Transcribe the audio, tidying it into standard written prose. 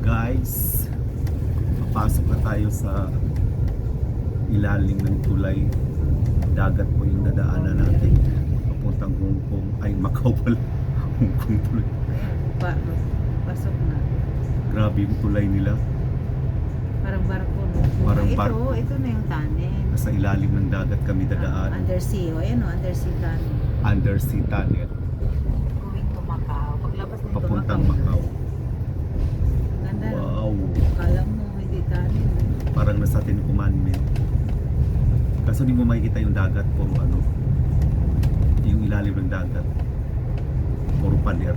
Guys, papasok na tayo sa ilalim ng tulay. Dagat po yung dadaanan natin papuntang Hong Kong. Ay, Macau pala. Hong Kong tuloy. Pasok na. Grabe yung tulay nila. Parang barko, no? Parang ito, barko. ito na yung tunnel. Nasa ilalim ng dagat kami dadaan. Undersea. O, ayan o, undersea tunnel. Undersea tunnel. Going to Macau. Paglabas nito Papuntang Macau. Ganda, no? Wow. Kala mo, hindi tunnel. Parang nasa Ten Commandment. Kaso di mo makikita yung dagat. Puro ano. Yung ilalim ng dagat. Puro pader.